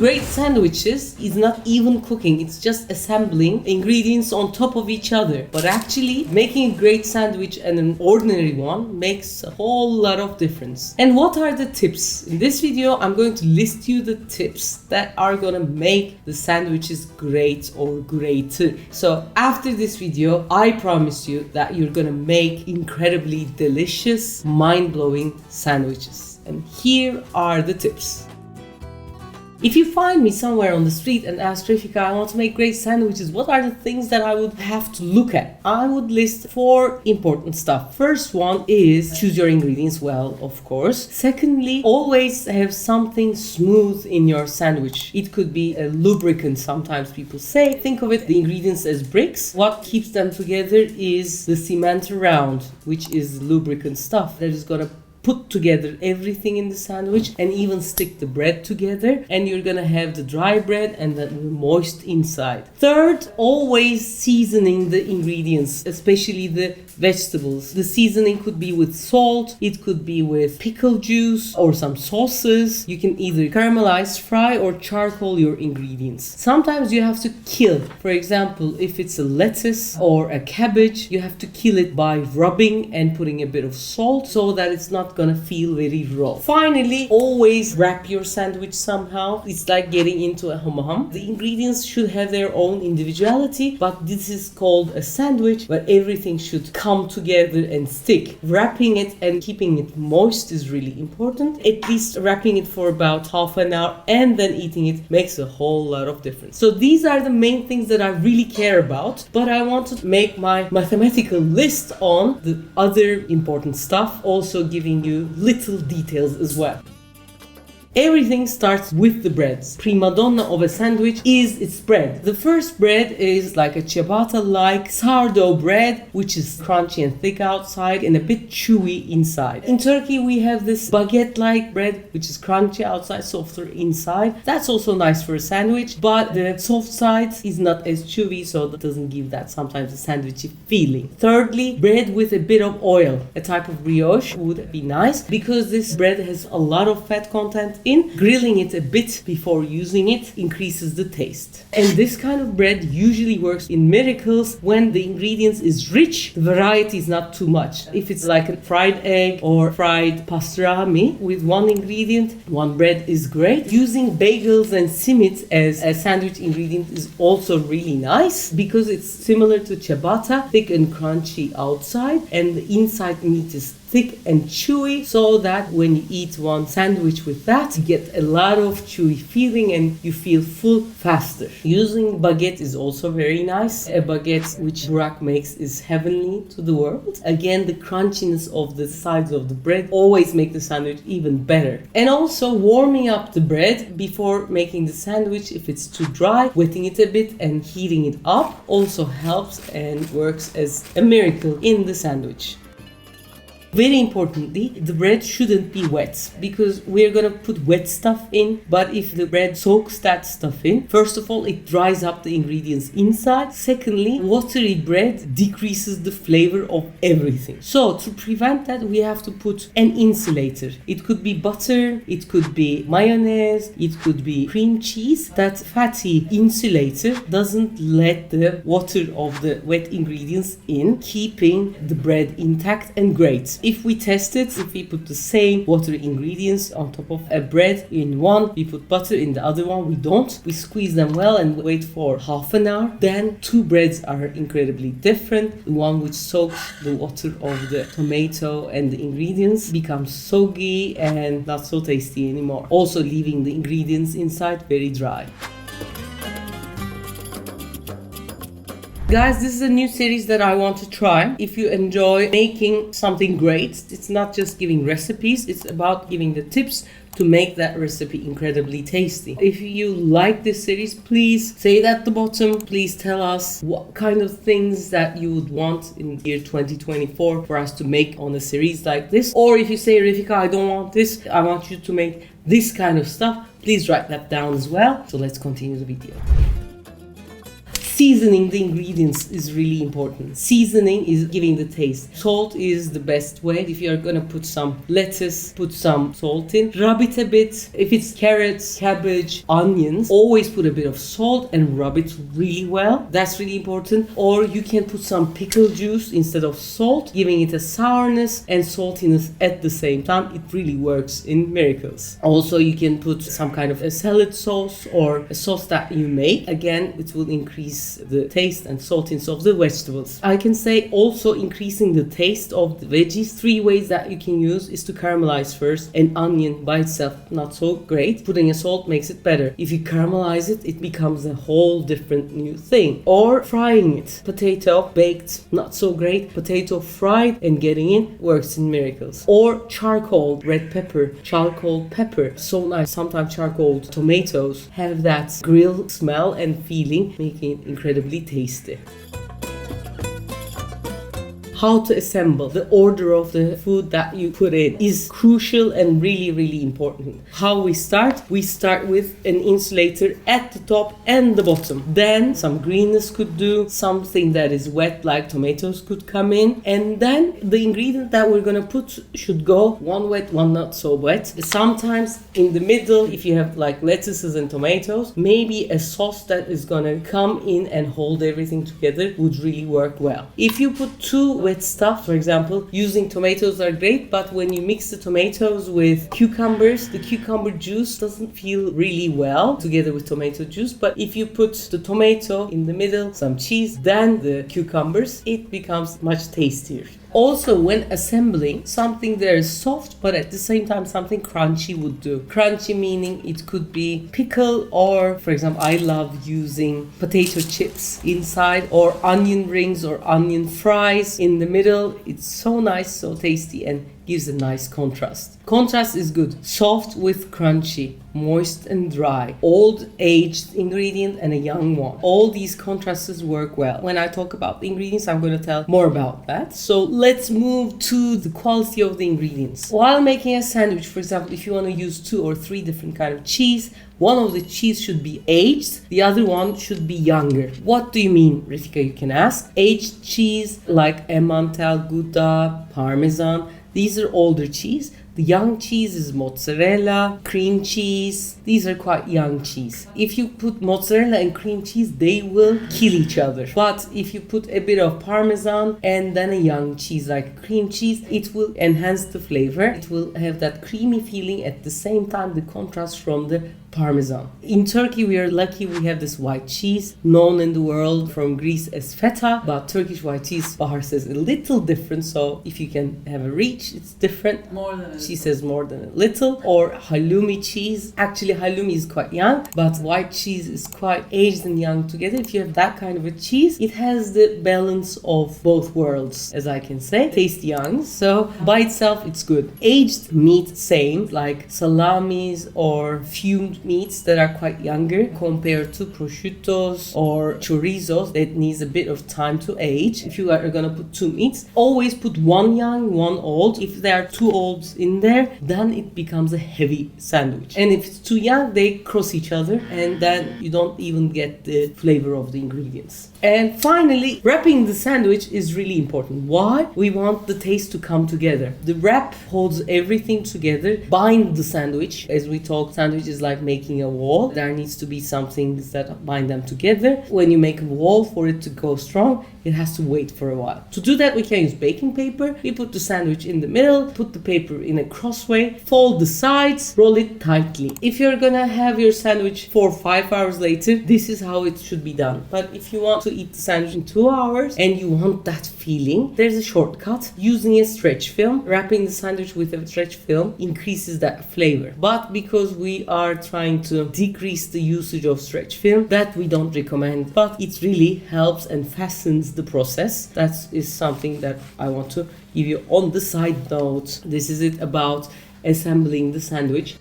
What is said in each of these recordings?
great sandwiches is not even cooking, it's just assembling ingredients on top of each other. But actually, making a great sandwich and an ordinary one makes a whole lot of difference. And what are the tips? In this video, I'm going to list you the tips that are gonna make the sandwiches great or greater. So after this video, I promise you that you're gonna make incredibly delicious, mind-blowing sandwiches. And here are the tips. If you find me somewhere on the street and ask Refika, I want to make great sandwiches, what are the things that I would have to look at? I would list 4 important stuff. First one is choose your ingredients well, of course. Secondly, always have something smooth in your sandwich. It could be a lubricant, sometimes people say. Think of it, the ingredients as bricks. What keeps them together is the cement around, which is lubricant stuff that is gonna put together everything in the sandwich and even stick the bread together, and you're gonna have the dry bread and the moist inside. Third, always seasoning the ingredients, especially the vegetables. The seasoning could be with salt, it could be with pickle juice or some sauces. You can either caramelize, fry or charcoal your ingredients. Sometimes you have to kill. For example, if it's a lettuce or a cabbage, you have to kill it by rubbing and putting a bit of salt so that it's not gonna feel very raw. Finally, always wrap your sandwich somehow. It's like getting into a hum. The ingredients should have their own individuality, but this is called a sandwich where everything should come together and stick. Wrapping it and keeping it moist is really important. At least wrapping it for about half an hour and then eating it makes a whole lot of difference. So these are the main things that I really care about, but I want to make my mathematical list on the other important stuff, also giving you little details as well. Everything starts with the breads. Prima donna of a sandwich is its bread. The first bread is like a ciabatta-like sourdough bread, which is crunchy and thick outside and a bit chewy inside. In Turkey, we have this baguette-like bread, which is crunchy outside, softer inside. That's also nice for a sandwich, but the soft side is not as chewy, so that doesn't give that sometimes a sandwichy feeling. Thirdly, bread with a bit of oil. A type of brioche would be nice because this bread has a lot of fat content in. Grilling it a bit before using it increases the taste. And this kind of bread usually works in miracles when the ingredients is rich, the variety is not too much. If it's like a fried egg or fried pastrami with one ingredient, one bread is great. Using bagels and simits as a sandwich ingredient is also really nice because it's similar to ciabatta, thick and crunchy outside, and the inside meat is thick and chewy, so that when you eat one sandwich with that, you get a lot of chewy feeling and you feel full faster. Using baguette is also very nice. A baguette which Burak makes is heavenly to the world. Again, the crunchiness of the sides of the bread always make the sandwich even better. And also warming up the bread before making the sandwich. If it's too dry, wetting it a bit and heating it up also helps and works as a miracle in the sandwich. Very importantly, the bread shouldn't be wet because we're gonna put wet stuff in, but if the bread soaks that stuff in, first of all, it dries up the ingredients inside. Secondly, watery bread decreases the flavor of everything. So to prevent that, we have to put an insulator. It could be butter, it could be mayonnaise, it could be cream cheese. That fatty insulator doesn't let the water of the wet ingredients in, keeping the bread intact and great. If we test it, if we put the same watery ingredients on top of a bread, in one we put butter, in the other one we don't. We squeeze them well and wait for half an hour. Then 2 breads are incredibly different. The one which soaks the water of the tomato and the ingredients becomes soggy and not so tasty anymore, also leaving the ingredients inside very dry. Guys, this is a new series that I want to try. If you enjoy making something great, it's not just giving recipes, it's about giving the tips to make that recipe incredibly tasty. If you like this series, please say it at the bottom. Please tell us what kind of things that you would want in year 2024 for us to make on a series like this. Or if you say, Refika, I don't want this, I want you to make this kind of stuff, please write that down as well. So let's continue the video. Seasoning the ingredients is really important. Seasoning is giving the taste. Salt is the best way. If you're gonna put some lettuce, put some salt in. Rub it a bit. If it's carrots, cabbage, onions, always put a bit of salt and rub it really well. That's really important. Or you can put some pickle juice instead of salt, giving it a sourness and saltiness at the same time. It really works in miracles. Also, you can put some kind of a salad sauce or a sauce that you make. Again, it will increase the taste and saltiness of the vegetables. I can say also increasing the taste of the veggies. 3 ways that you can use is to caramelize first. An onion by itself, not so great. Putting a salt makes it better. If you caramelize it, it becomes a whole different new thing. Or frying it. Potato baked, not so great. Potato fried and getting in works in miracles. Or charcoal, red pepper, charcoal pepper. So nice. Sometimes charcoal tomatoes have that grill smell and feeling, making it incredibly tasty. How to assemble, the order of the food that you put in is crucial and really important. How we start with an insulator at the top and the bottom. Then some greenness could do, something that is wet like tomatoes could come in, and then the ingredient that we're gonna put should go one wet, one not so wet. Sometimes in the middle, if you have like lettuces and tomatoes, maybe a sauce that is gonna come in and hold everything together would really work well. If you put too wet stuff, for example, using tomatoes are great, but when you mix the tomatoes with cucumbers, the cucumber juice doesn't feel really well together with tomato juice. But if you put the tomato in the middle, some cheese, then the cucumbers, it becomes much tastier. Also, when assembling, something that is soft but at the same time something crunchy would do. Crunchy meaning it could be pickle, or for example, I love using potato chips inside, or onion rings or onion fries in the middle. It's so nice, so tasty, and gives a nice contrast. Contrast is good. Soft with crunchy, moist and dry, old aged ingredient and a young one. All these contrasts work well. When I talk about the ingredients, I'm going to tell more about that. So let's move to the quality of the ingredients. While making a sandwich, for example, if you want to use 2 or 3 different kind of cheese, one of the cheese should be aged, the other one should be younger. What do you mean, Refika, you can ask? Aged cheese like Emmental, Gouda, Parmesan, these are older cheese. The young cheese is mozzarella, cream cheese. These are quite young cheese. If you put mozzarella and cream cheese, they will kill each other. But if you put a bit of Parmesan and then a young cheese like cream cheese, it will enhance the flavor. It will have that creamy feeling at the same time, the contrast from the Parmesan. In Turkey, we are lucky we have this white cheese, known in the world from Greece as feta, but Turkish white cheese, Bahar says, a little different, so if you can have a reach, it's different. More than She says more than a little. Or halloumi cheese. Actually, halloumi is quite young, but white cheese is quite aged and young together. If you have that kind of a cheese, it has the balance of both worlds, as I can say. Tasty young, so by itself, it's good. Aged meat, same, like salamis or fumed meats that are quite younger compared to prosciuttos or chorizos that needs a bit of time to age. If you are gonna put 2 meats, always put 1 young, 1 old. If there are 2 olds in there, then it becomes a heavy sandwich. And if it's too young, they cross each other, and then you don't even get the flavor of the ingredients. And finally, wrapping the sandwich is really important. Why? We want the taste to come together. The wrap holds everything together, bind the sandwich. As we talk, sandwich is like making a wall. There needs to be some things that bind them together. When you make a wall, for it to go strong, it has to wait for a while. To do that, we can use baking paper. We put the sandwich in the middle, put the paper in a crossway, fold the sides, roll it tightly. If you're gonna have your sandwich 4 or 5 hours later, this is how it should be done. But if you want to eat the sandwich in 2 hours and you want that feeling, there's a shortcut. Using a stretch film, wrapping the sandwich with a stretch film increases that flavor. But because we are trying to decrease the usage of stretch film, that we don't recommend. But it really helps and fastens the process. That is something that I want to give you on the side note. This is it about assembling the sandwich.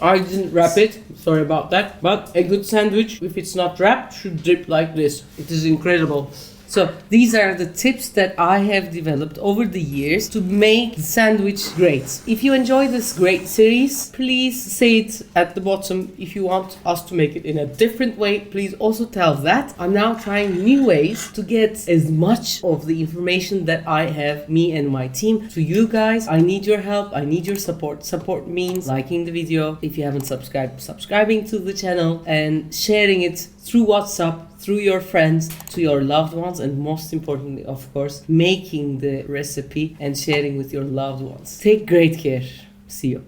I didn't wrap it, sorry about that. But a good sandwich, if it's not wrapped, should drip like this. It is incredible. So these are the tips that I have developed over the years to make the sandwich great. If you enjoy this great series, please say it at the bottom. If you want us to make it in a different way, please also tell that. I'm now trying new ways to get as much of the information that I have, me and my team, to you guys. I need your help. I need your support. Support means liking the video if you haven't subscribed, subscribing to the channel, and sharing it through WhatsApp, through your friends, to your loved ones, and most importantly, of course, making the recipe and sharing with your loved ones. Take great care. See you.